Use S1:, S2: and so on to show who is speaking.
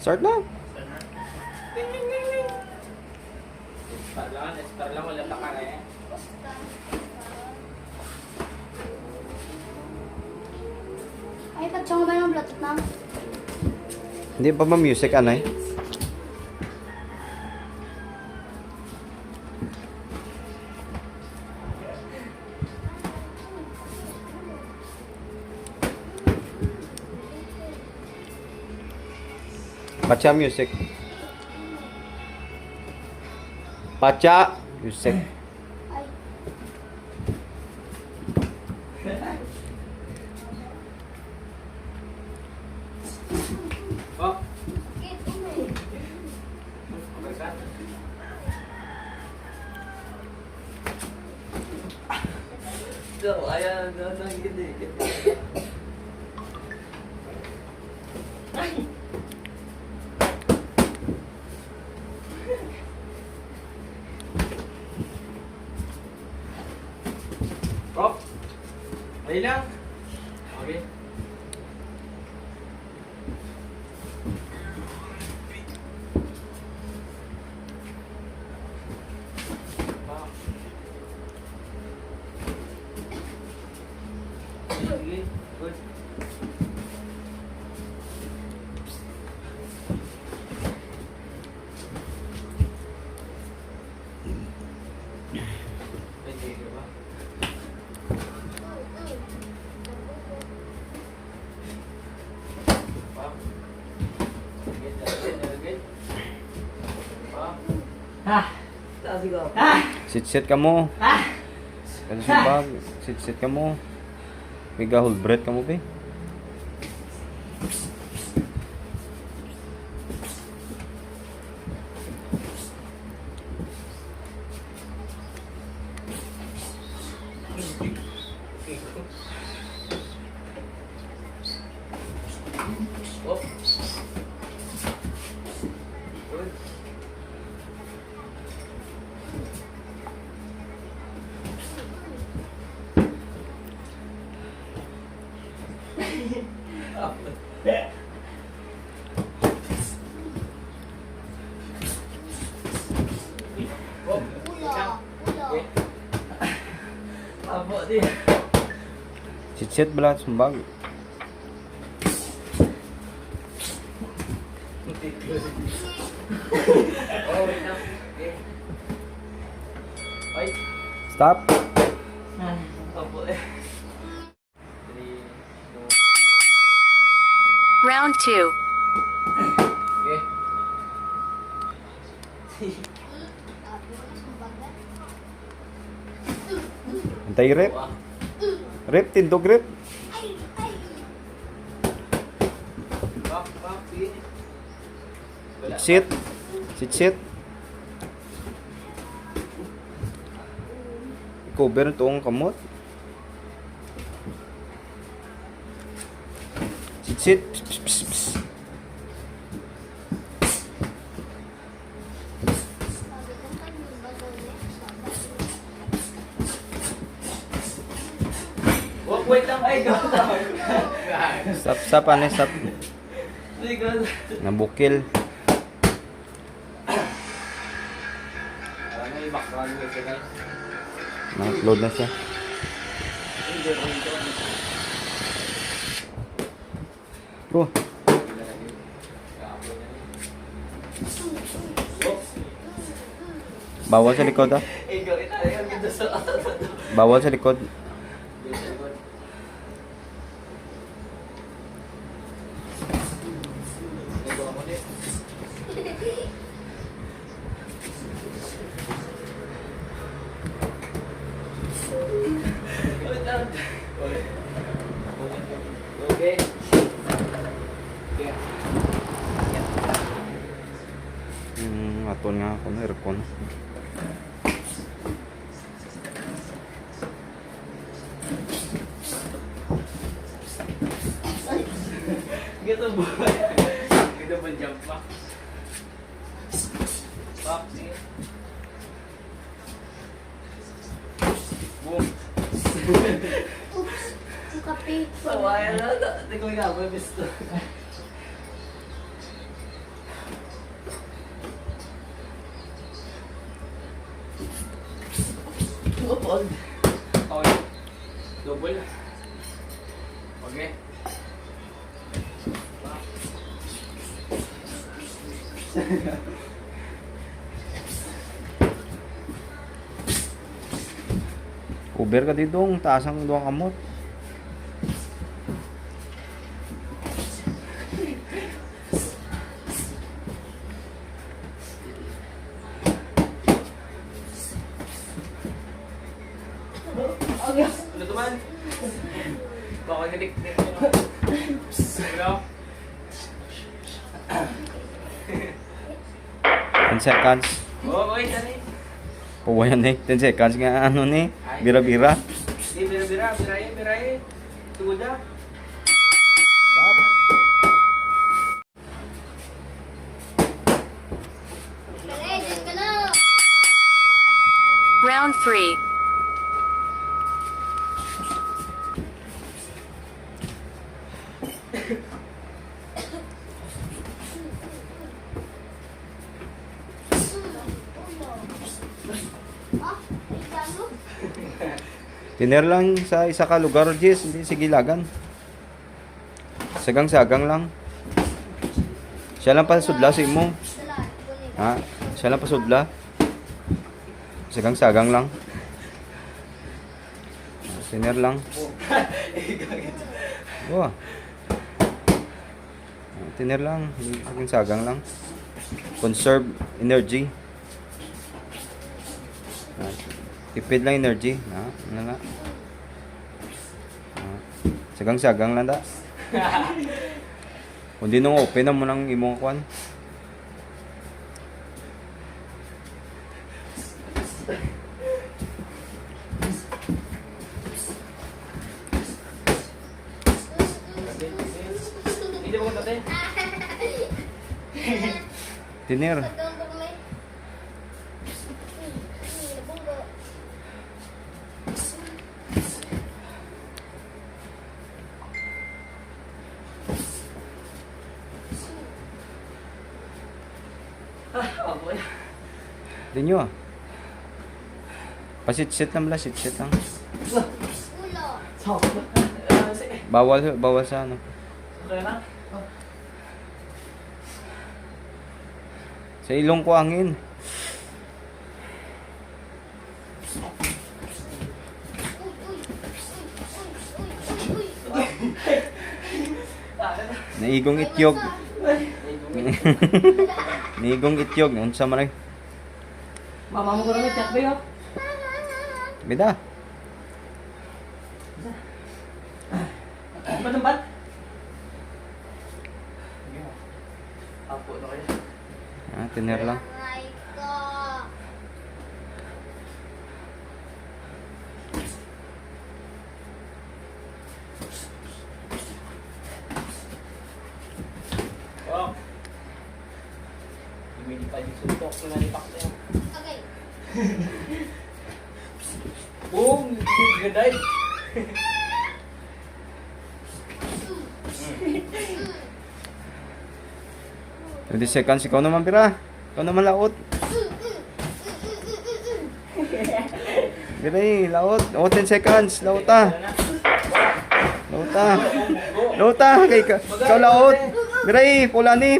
S1: Start na.
S2: Start lang, wala ka na eh.
S3: Ay, pagtsong ba ng Bluetooth, ma'am?
S1: Hindi pa ba music, anay? Pacha music. Pacha music.
S3: Ay.
S2: Oh, so, ayan, gini. Prof, ayun lang. Okay. Sige, good. Pwede ka ba? Pam? Good, good. Pam? Tapos ikaw.
S1: Sit-sit ka mo. Kasi subag. Sit-sit ka mo. Biga hold breath ka mo, be.
S2: Oh. Good. Oh,
S3: Ula. Ula.
S2: abo din.
S1: Sit-sit bala sumbag.
S2: Oh, wait lang. Okay. Ay,
S1: Stop.
S2: abo eh. 3, 2,
S4: Round 2.
S2: okay.
S1: Antay rep. Rep, tindog rep.
S2: Back, sige. Wala.
S1: Sit. Sit-sit. I-cover ito ang kamot. Sit-sit. Pss, pss, pss, pss.
S2: Oh, wait lang. Ay, go.
S1: Stop, stop, ano, stop.
S2: Ay, go.
S1: Nabukil.
S2: Ano yung background mo ito, guys?
S1: Na-upload na siya. Go. Bawal sa likod, ah.
S2: Ikaw, itayo dito sa
S1: Bawal sa likod.
S2: Okay.
S1: Aton nga ako na aircon.
S2: Gito ba? Gito ba jump pa? Pop, sige. Boom.
S3: Oops. Ang kape.
S2: Sawayan na. Tingnan nga, may bisto. Hold. Okay. Double. Okay.
S1: Uber ka dito, taas ang duwang kamot.
S2: Ano naman? Baka gadik. Hello?
S1: 10 seconds.
S2: Oo, okay, dali.
S1: Puwa yan eh. 10 seconds nga ano ni. Bira-bira.
S2: Di, bira-bira, birahe. Tuda.
S1: Stop.
S3: Kaya, dyan ka na.
S4: Round 3.
S3: Ah, ay, gano?
S1: Tiner lang sa isa ka lugar, Jess. Hindi sigilagan. Sagang-sagang lang. Siya lang pasudla sa imo.
S3: Dala, kunin.
S1: Ha? Siya lang pasudla. Sagang-sagang lang. Tiner lang. Oh. Tiner lang. Sagang-sagang lang. Conserve energy. Tipid lang energy. Ano na. Sagang-sagang lang da. Kung di nung open na mo ng imong kwan.
S2: Hindi mo kontate.
S1: Tiner.
S3: Nagdondong may. Nabunggo.
S2: Aboy.
S1: Di nyo ah. Pasit-sit lang bala. Sit-sit lang.
S3: Ulo.
S2: Sige.
S1: Bawal sa ano.
S2: Okay na?
S1: Sa ilong ko hangin. Naigong ityog. Naigong ityog. Unsa man ay.
S2: Mama mo ko rin chat ba yun?
S1: Bida.
S2: Ba't ang bat? Apo na kayo.
S1: Tiner lang.
S3: Aray ko.
S2: Oh. Lumilipad yung suntok na nalipak na yun.
S3: Okay.
S2: Boom! Gaday!
S1: 20 seconds. Ikaw naman, Pira. Ikaw naman laot. Biray, laot. O, 10 seconds. Lauta. Lauta. Lauta. Ikaw laot. Biray, pula ni.